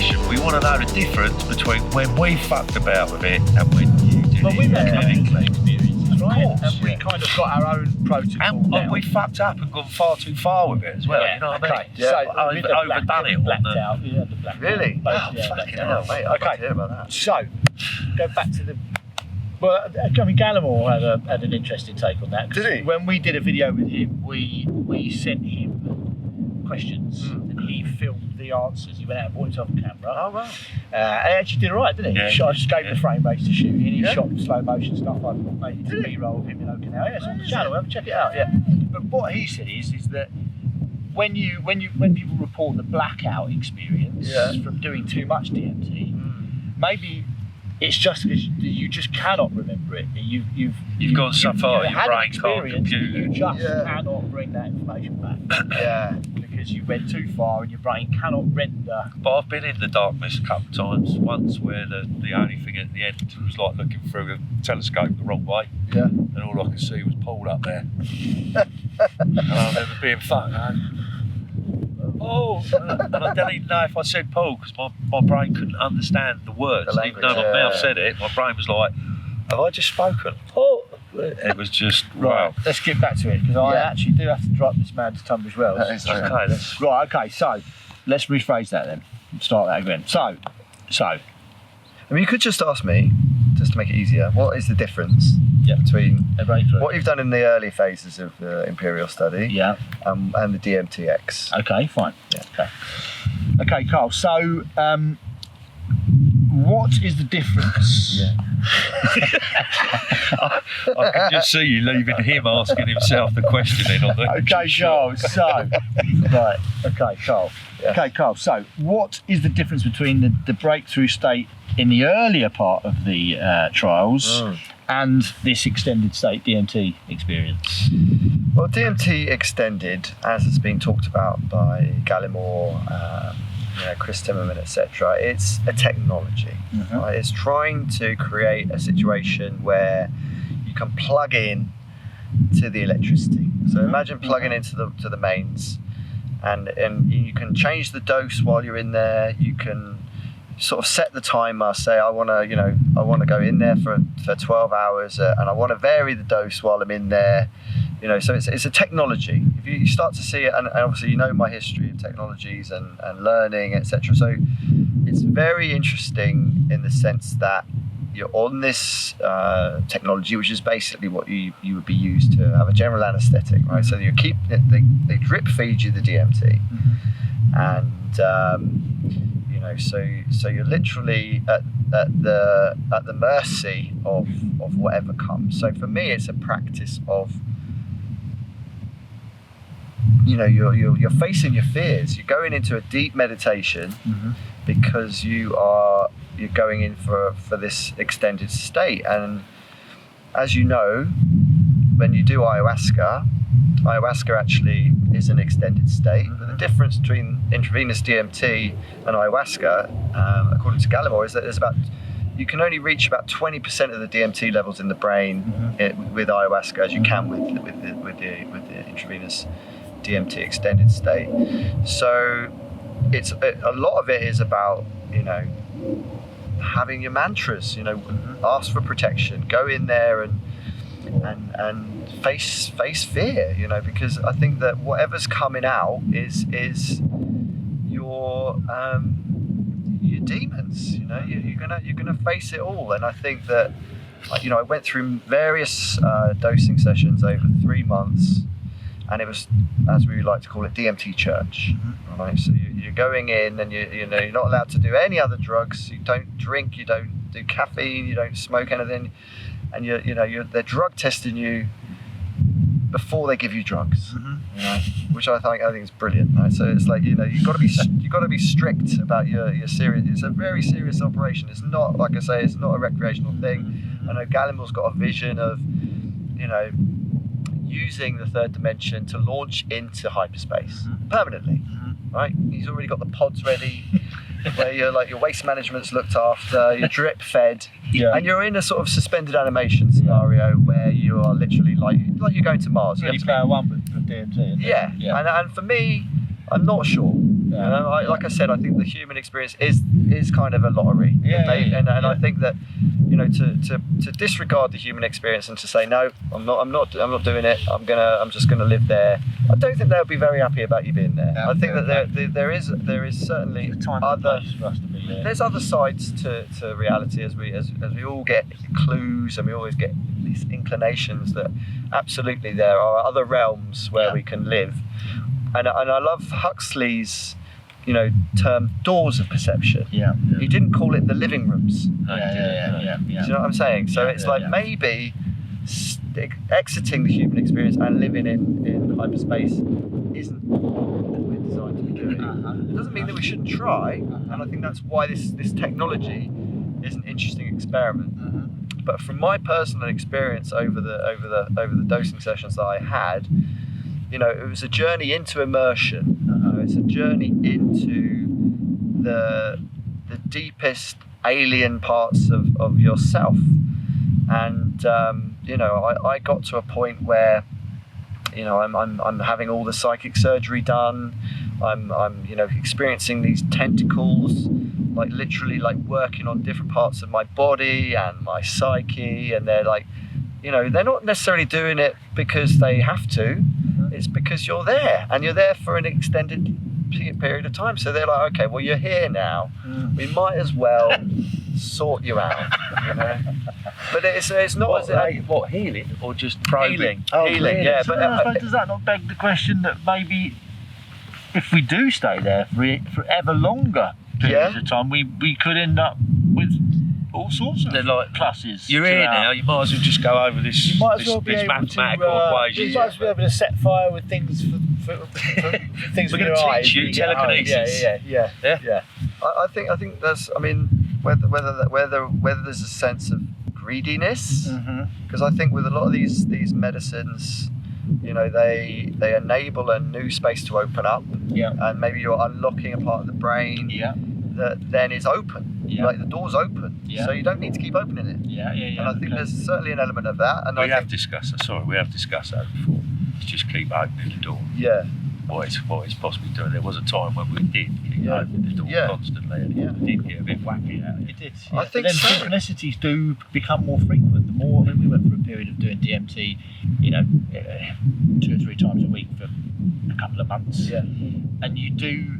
question. We want to know the difference between when we fucked about with it and when you did But it. we've had clinical experiences, right? course, And we kind of got our own protocol And we fucked up and gone far too far with it as well. You know what I mean? Yeah. So overdone it. Blacked out. Yeah, the blackout. Really? Both, Oh, fucking hell, mate. I can't hear about that. So, go back to the. Well, I mean, Gallimore had an interesting take on that. Did he? When we did a video with him, we sent him questions and he filmed the answers. He went out and bought himself a camera. Oh, wow. He actually did all right, didn't he? Yeah. I just gave him the frame rates to shoot in. He Yeah. shot slow motion stuff. I made it B-roll of him in Okinawa. Yeah, it's on the channel. Have a check it out. Yeah. But what he said is that when people report the blackout experience from doing too much DMT, maybe it's just you just cannot remember it. You've gone so far, your had brain an can't experience, compute you it. just cannot bring that information back. Yeah. Because you went too far and your brain cannot render. But I've been in the darkness a couple of times. Once where the only thing at the end was like looking through a telescope the wrong way. Yeah. And all I could see was Paul up there. And I remember being fucked. And I don't even know if I said Paul because my brain couldn't understand the words. The Even though language, my mouth said it, my brain was like, have I just spoken? Oh. It was just, wow. Let's get back to it because I actually do have to drop this man to Tunbridge Wells. That is true. Okay, that's Right, okay, so let's rephrase that then. Start that again. So I mean, you could just ask me, just to make it easier, what is the difference between what you've done in the early phases of the Imperial study and the DMTX? Okay, fine. Yeah. Okay, Carl, so what is the difference? I can just see you leaving him asking himself the questioning on the. Okay, Carl, so Carl. Yeah. Okay, Carl, so what is the difference between the breakthrough state in the earlier part of the trials and this extended state DMT experience? Well, DMT extended, as has been talked about by Gallimore, Chris Timmerman, etc., it's a technology. Right? It's trying to create a situation where you can plug in to the electricity. So imagine plugging into the mains, and you can change the dose while you're in there. You can sort of set the timer. Say I want to go in there for 12 hours, and I want to vary the dose while I'm in there. So it's a technology. If you start to see it, and obviously my history of technologies and learning, etc. So it's very interesting in the sense that you're on this technology, which is basically what you would be used to have a general anaesthetic, right? So they drip feed you the DMT, and so you're literally at the mercy of whatever comes. So for me, it's a practice of you're facing your fears. You're going into a deep meditation because you're going in for this extended state. And as you know, when you do ayahuasca actually is an extended state. But the difference between intravenous DMT and ayahuasca, according to Gallimore, is that you can only reach about 20% of the DMT levels in the brain with ayahuasca as you can with the intravenous DMT extended state. So a lot of it is about having your mantras, ask for protection, go in there and face fear, because I think that whatever's coming out is your demons. You're gonna face it all. And I think that I went through various dosing sessions over 3 months. And it was, as we like to call it, DMT church, right? So you're going in, and you're not allowed to do any other drugs. You don't drink, you don't do caffeine, you don't smoke anything, and they're drug testing you before they give you drugs, which I think is brilliant. Right? So it's like you've got to be strict about your serious. It's a very serious operation. It's not, like I say, it's not a recreational thing. I know Gallimore's got a vision of using the third dimension to launch into hyperspace permanently, right? He's already got the pods ready, where your waste management's looked after, you're drip fed, and you're in a sort of suspended animation scenario where you are literally like you're going to Mars. Really player one with DMT. And for me, I'm not sure. Like I said, I think the human experience is kind of a lottery. And I think that, you know, to disregard the human experience and to say no, I'm not doing it. I'm just gonna live there. I don't think they'll be very happy about you being there. I think that there is certainly there's other sides to reality as we all get clues, and we always get these inclinations that absolutely there are other realms where we can live. And I love Huxley's, you know, term doors of perception. He didn't call it the living rooms. Do you know what I'm saying? So it's like maybe exiting the human experience and living in hyperspace isn't what we're designed to be doing. It doesn't mean that we shouldn't try, and I think that's why this technology is an interesting experiment. But from my personal experience over the dosing sessions that I had, you know, it was a journey into immersion. It's a journey into the deepest alien parts of yourself. And you know, I got to a point where, you know, I'm having all the psychic surgery done. I'm you know, experiencing these tentacles, like literally like working on different parts of my body and my psyche, and they're like, you know, they're not necessarily doing it because they have to. It's because you're there, and you're there for an extended period of time. So they're like, okay, well, you're here now. We might as well sort you out. You know? But it's not what healing or just probing? Healing, really? yeah. So But does that not beg the question that maybe if we do stay there for ever longer periods of time, we could end up with all sorts of pluses. You're here now, you might as well just go over this, You might as well be this able mathematical to, equation. you might as well be able to set fire with things for things We're with your gonna eyes. teach you telekinesis. yeah. I think there's, I mean, whether there's a sense of greediness, because I think with a lot of these medicines, you know, they enable a new space to open up, and maybe you're unlocking a part of the brain that then is open. Like the door's open, so you don't need to keep opening it. And I think there's certainly an element of that. And we have discussed that before. Let's just keep opening the door. What it's possibly doing. There was a time when we did keep opening the door constantly, and it did get a bit wacky out. It did. I think then so. synchronicities do become more frequent. The more, I mean, we went for a period of doing DMT, you know, 2 or 3 times a week for a couple of months. And you do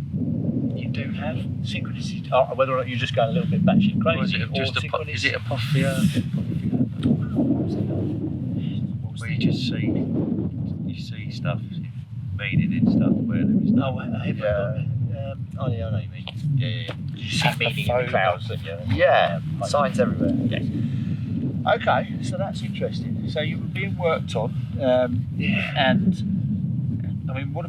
have synchronicities, whether or not you're just going a little bit batshit crazy. Or is it just is it apophia? Where you just see stuff, meaning in stuff where there is no. I know what you mean. You see meaning in the clouds. Signs everywhere. Yes. Okay, so that's interesting. So you were being worked on, and I mean, what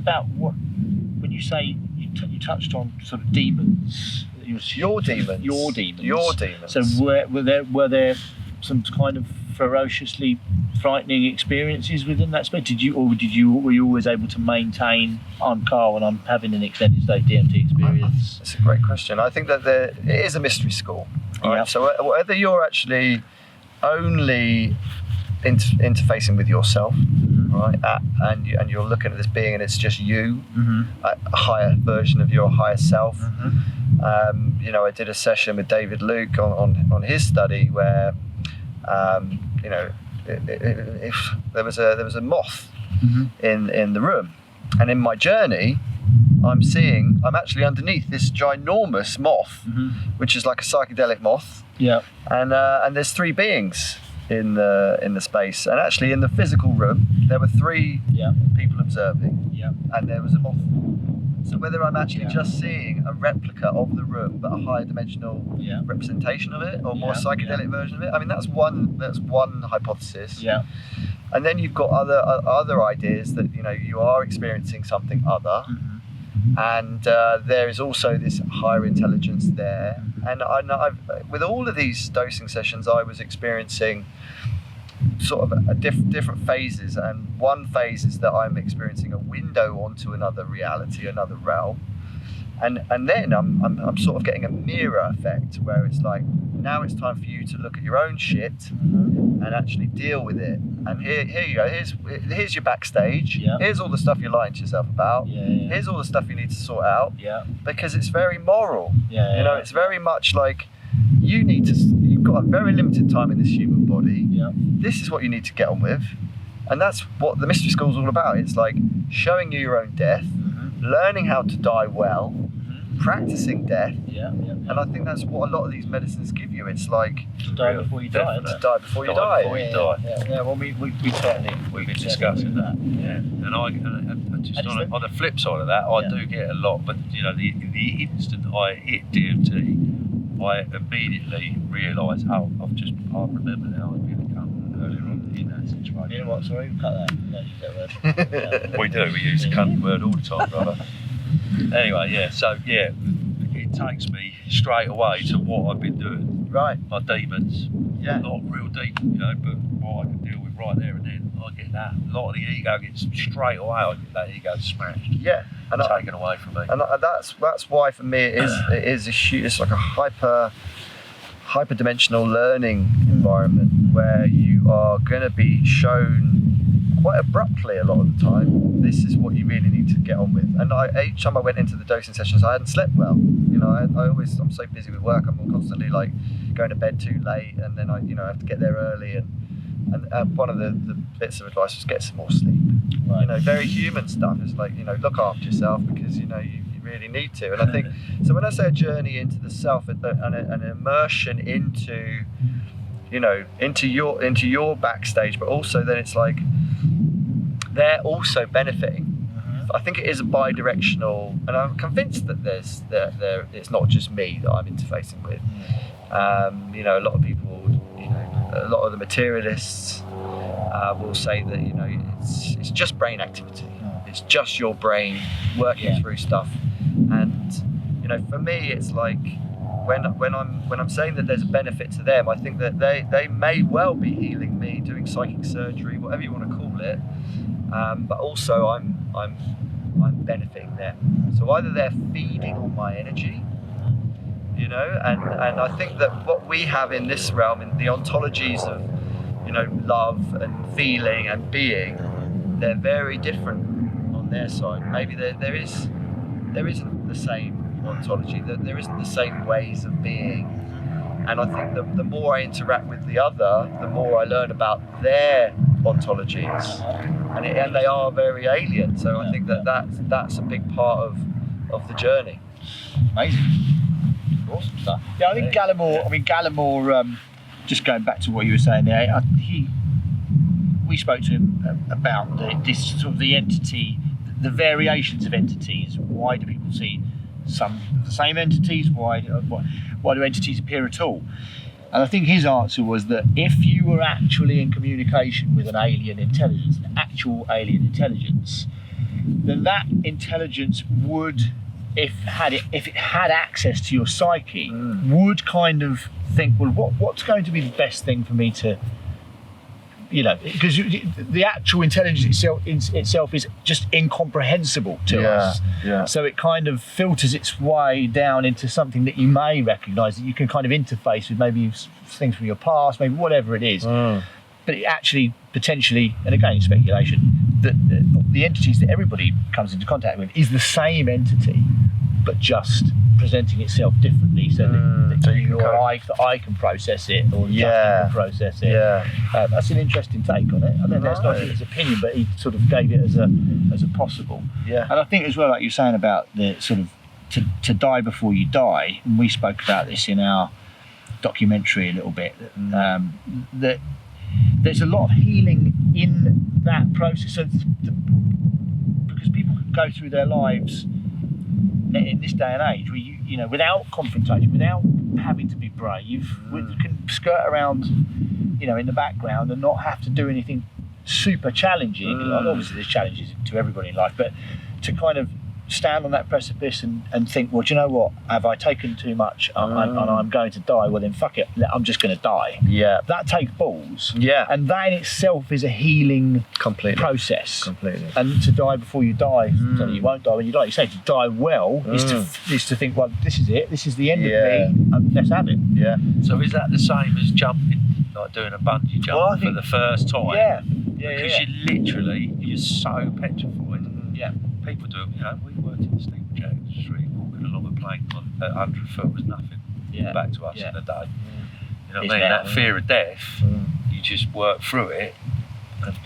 when you say you touched on sort of demons? Your demons. So were there some kind of ferociously frightening experiences within that space? Were you always able to maintain, I'm Carl and I'm having an extended state DMT experience? That's a great question. I think that it is a mystery school. Right? So whether you're actually only interfacing with yourself, right, and you're looking at this being and it's just you, a higher version of your higher self. You know, I did a session with David Luke on his study where, you know, if there was a moth in the room, and in my journey, I'm actually underneath this ginormous moth, which is like a psychedelic moth. And there's 3 beings in the space, and actually in the physical room there were 3 people observing, and there was a moth. So whether I'm actually just seeing a replica of the room but a higher dimensional representation of it, or more psychedelic version of it, I mean that's one hypothesis. And then you've got other ideas that, you know, you are experiencing something other, and there is also this higher intelligence there. And I've, with all of these dosing sessions, I was experiencing sort of different phases, and one phase is that I'm experiencing a window onto another reality, another realm, and then I'm sort of getting a mirror effect where it's like now it's time for you to look at your own shit and actually deal with it. And here you go. Here's your backstage. Yeah. Here's all the stuff you're lying to yourself about. Yeah. Here's all the stuff you need to sort out. Yeah. Because it's very moral. Yeah. You know, it's very much like you've got a very limited time in this human body. Yeah. This is what you need to get on with. And that's what the mystery school's all about. It's like showing you your own death, learning how to die well, practicing death. Yeah. And I think that's what a lot of these medicines give you. It's like To die before you die. to die before you Die die. before you die. Yeah. Well, we certainly We've been discussing that. Yeah. And I just on the flip side of that, I do get a lot. But you know, the instant I hit DMT, I immediately realised, I remember now. I've been a cunt earlier on in that situation. You know what? Sorry, cut that. No, use that word. We do. We use the cunt word all the time, brother. Anyway, yeah. So yeah, it takes me straight away to what I've been doing. Right. My demons. Yeah. Not real deep, you know, but what I can deal with right there and then. I get that. A lot of the ego gets straight away. I get that ego smashed. Yeah. And taken away from me. And that's why for me it is a huge. It's like a hyperdimensional learning environment where you are going to be shown quite abruptly a lot of the time, this is what you really need to get on with. And each time I went into the dosing sessions, I hadn't slept well. You know, I'm so busy with work, I'm constantly like going to bed too late, and then I have to get there early. And one of the bits of advice was get some more sleep. Right. You know, very human stuff. It's like, you know, look after yourself because you really need to. And I think so. When I say a journey into the self and an immersion into, you know, into your backstage, but also then it's like they're also benefiting. I think it is a bi-directional, and I'm convinced that it's not just me that I'm interfacing with. You know, a lot of people, a lot of the materialists will say that, you know, it's just brain activity. It's just your brain working through stuff. And you know, for me, it's like when I'm saying that there's a benefit to them, I think that they may well be healing me, doing psychic surgery, whatever you want to call it. But also I'm benefiting them. So either they're feeding on my energy, you know, and I think that what we have in this realm, in the ontologies of, you know, love and feeling and being, they're very different on their side. Maybe there isn't the same ontology, that there isn't the same ways of being. And I think the more I interact with the other, the more I learn about their ontologies, and they are very alien. So I think that's a big part of the journey. Amazing, awesome stuff. Yeah, I think Gallimore. Just going back to what you were saying there, we spoke to him about this sort of the entity, the variations of entities. Why do people see some of the same entities? Why do entities appear at all? And I think his answer was that if you were actually in communication with an alien intelligence, an actual alien intelligence, then that intelligence would, if it had access to your psyche, would kind of think, well, what's going to be the best thing for me to, you know, because the actual intelligence itself is just incomprehensible to us. Yeah. So it kind of filters its way down into something that you may recognise, that you can kind of interface with, maybe things from your past, maybe whatever it is. But it actually potentially, and again, it's speculation, that the entities that everybody comes into contact with is the same entity, but just presenting itself differently, so that you or I can process it, or Justin can process it. That's an interesting take on it. I think that's not his opinion, but he sort of gave it as a possible. And I think as well, like you're saying about the sort of to die before you die, and we spoke about this in our documentary a little bit, that there's a lot of healing in that process. So because people can go through their lives in this day and age, where you know, without confrontation, without having to be brave, we can skirt around, you know, in the background and not have to do anything super challenging. Obviously, there's challenges to everybody in life, but to kind of stand on that precipice and think, well, do you know what? Have I taken too much and I'm going to die? Well, then fuck it. I'm just going to die. Yeah. That takes balls. Yeah. And that in itself is a healing process. Completely. And to die before you die, so you won't die when you die. You say to die well is to think, well, this is it. This is the end of me. And let's have it. Yeah. So is that the same as jumping, like doing a bungee jump for the first time? Yeah. Because you're so petrified. Yeah. People do it, we worked in the steamboat industry, walking along a plane at 100 foot was nothing back to us in a day. You know what I mean? That fear of death, you just work through it. And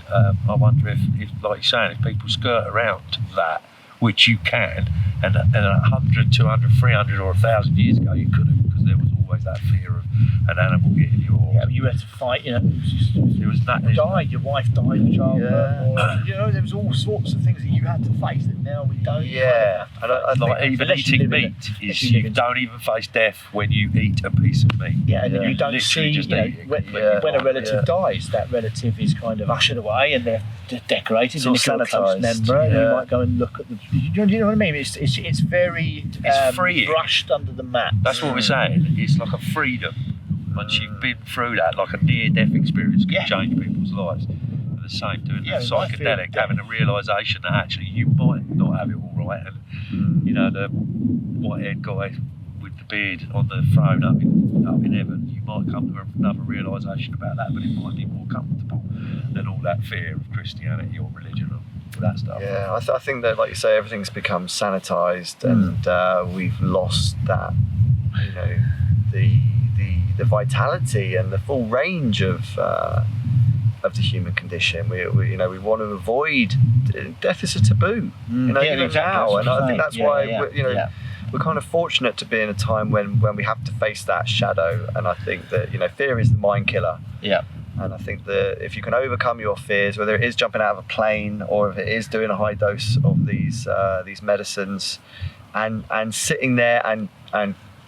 I wonder if, like you're saying, if people skirt around that, which you can, and 100, 200, 300 or 1,000 years ago you couldn't, because there was always that fear of an animal getting you. Yeah, you had to fight, it was you died, your wife died of childbirth, or, there was all sorts of things that you had to face that now we don't. Yeah, and like even eating meat you don't even face death when you eat a piece of meat. Yeah, and you don't see, when a relative dies, that relative is kind of ushered away and they're decorated and if you're a close member, you might go and look at the. Do you know what I mean? It's very freeing. Brushed under the mat. That's what we're saying. It's like a freedom. Once you've been through that, like a near-death experience can change people's lives. And the same doing the psychedelic, having a realisation that actually you might not have it all right, and the white-haired guy with the beard on the throne up in heaven, you might come to another realisation about that, but it might be more comfortable than all that fear of Christianity or religion or that stuff. Yeah, I think that, like you say, everything's become sanitised, and we've lost that, the vitality and the full range of the human condition. We want to avoid death is a taboo. Even now, and I think that's why we're kind of fortunate to be in a time when we have to face that shadow. And I think that fear is the mind killer. Yeah. And I think that if you can overcome your fears, whether it is jumping out of a plane or if it is doing a high dose of these medicines, and sitting there and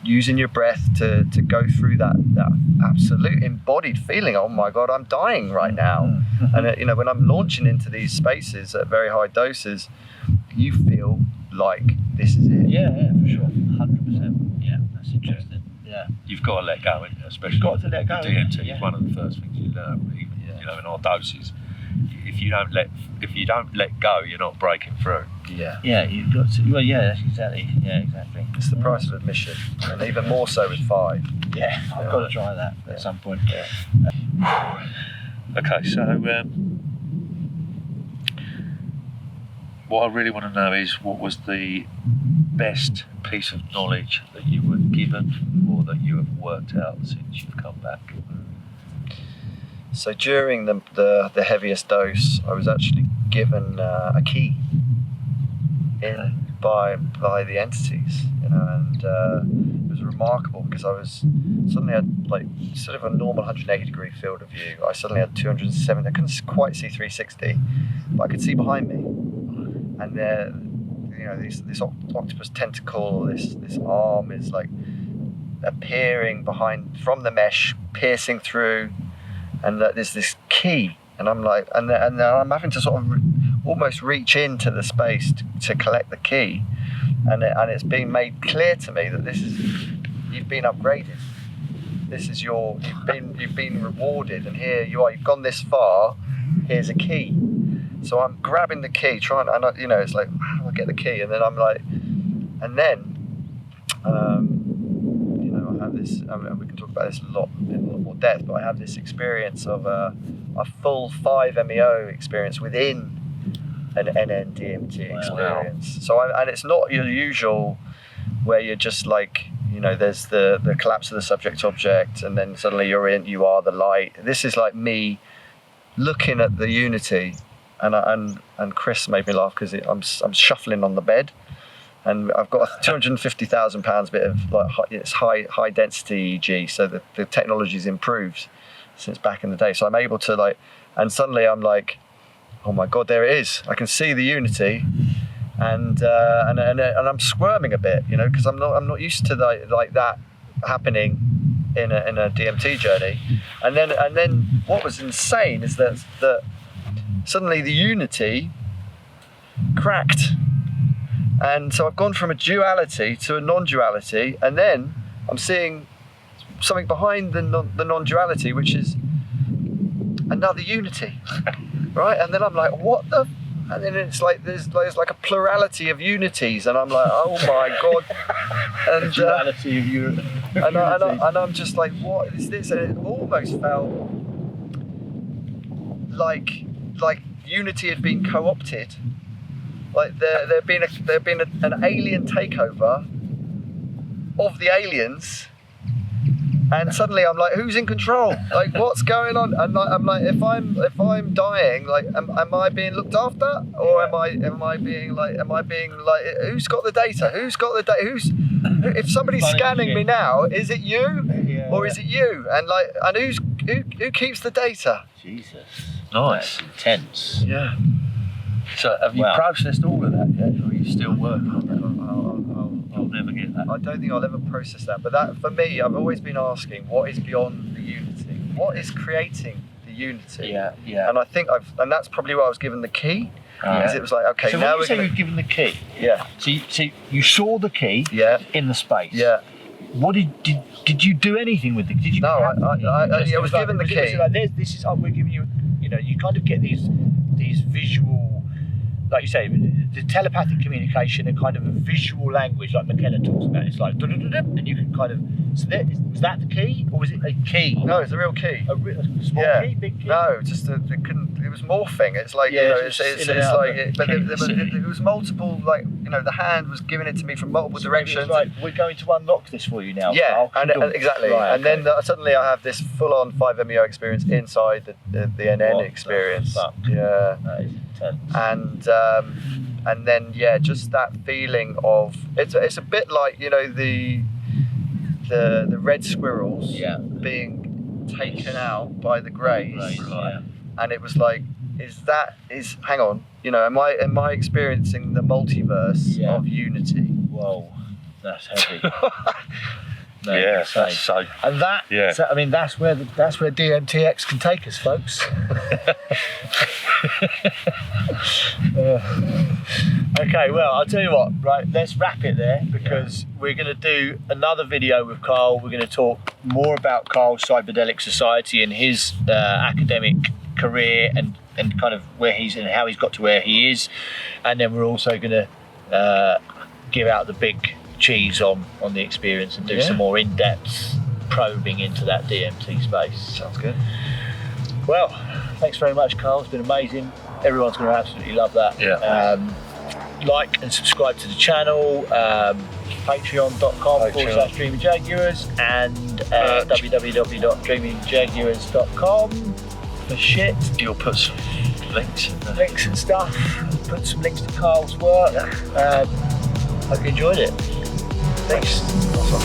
using your breath to go through that absolute embodied feeling, oh my God, I'm dying right now. And when I'm launching into these spaces at very high doses, you feel like this is it. Yeah, for sure, 100%. Yeah, that's interesting. Yeah, you've got to let go, especially. You've got to let go. DMT is one of the first things you learn. In our doses, if you don't let go, you're not breaking through. Yeah, you've got to. Well, that's exactly. Yeah, exactly. It's the price of admission, and even more so with 5. Yeah, I've got to try that at some point. Yeah. Okay, so what I really want to know is what was the best piece of knowledge that you were given or that you have worked out since you've come back? So during the heaviest dose, I was actually given a key by the entities, and it was remarkable because I was suddenly had like sort of a normal 180 degree field of view. I suddenly had 270. I couldn't quite see 360, but I could see behind me, and there, this octopus tentacle, this arm is like appearing from the mesh, piercing through. And there's this key, and I'm like, and I'm having to sort of almost reach into the space to collect the key, and it's being made clear to me that you've been upgraded. This is you've been rewarded, and here you are. You've gone this far. Here's a key. So I'm grabbing the key, it's like, how do I get the key? And then I'm like, and then. I have this, we can talk about this in a lot more depth, but I have this experience of a full 5-MeO experience within an NN-DMT experience. Wow. So and it's not your usual where you're just like, there's the collapse of the subject object and then suddenly you are the light. This is like me looking at the unity, and Chris made me laugh because I'm shuffling on the bed. And I've got a £250,000 bit of it's high density EEG, so the technology's improved since back in the day. So I'm able to and suddenly I'm like, oh my God, there it is! I can see the unity, and I'm squirming a bit, because I'm not used to like that happening in a DMT journey. And then what was insane is that suddenly the unity cracked. And so I've gone from a duality to a non-duality, and then I'm seeing something behind the non-duality, which is another unity, right? And then I'm like, what the? And then it's like there's like a plurality of unities, and I'm like, oh my god! And duality of unity. And I'm just like, what is this? And it almost felt like unity had been co-opted. Like there'd been an alien takeover of the aliens. And suddenly I'm like, who's in control? Like, what's going on? And I'm like, if I'm dying, like, am I being looked after, or am I being like, who's got the data? Who's got the data? If somebody's scanning me now, is it you, or is it you? And like, and who keeps the data? Jesus, Nice. That's intense. Yeah. So have you processed all of that yet, or are you still working on that? I'll never get that. I don't think I'll ever process that. But that, for me, I've always been asking, what is beyond the unity? What is creating the unity? Yeah. And I think and that's probably why I was given the key. Because it was like, okay, so now when you say you've given the key, yeah. So you saw the key in the space. Yeah. What did you do anything with it? Did you? No, I was given the key. This is we're giving you. You know, you kind of get these visual, like you say, the telepathic communication and kind of a visual language, like McKenna talks about. It's like, and you can kind of. So was that the key, or was it a key? No, it's a real key. A small key, big key. No, just it was morphing. It's like it's like, but it was multiple. Like the hand was giving it to me from multiple directions. It was like, we're going to unlock this for you now. Yeah, and exactly. Right, and then suddenly I have this full-on 5-MeO experience inside the NN experience. Yeah, that is intense. And then just that feeling of it's a bit like the red squirrels being taken out by the greys, and it was like, hang on, am I experiencing the multiverse of unity? Whoa, that's heavy. That's so. And that, so, I mean, that's where DMTX can take us, folks. Okay, well, I'll tell you what, right, let's wrap it there, because we're going to do another video with Carl. We're going to talk more about Carl's Psychedelic Society and his academic career and kind of where he's and how he's got to where he is. And then we're also going to give out the big cheese on the experience and do some more in-depth probing into that DMT space. Sounds good. Well, thanks very much, Carl. It's been amazing. Everyone's going to absolutely love that. Like and subscribe to the channel, patreon.com/DreamingJaguars and www.dreamingjaguars.com for shit. You'll put some links and stuff. Put some links to Carl's work. Hope you enjoyed it. Thanks. Awesome.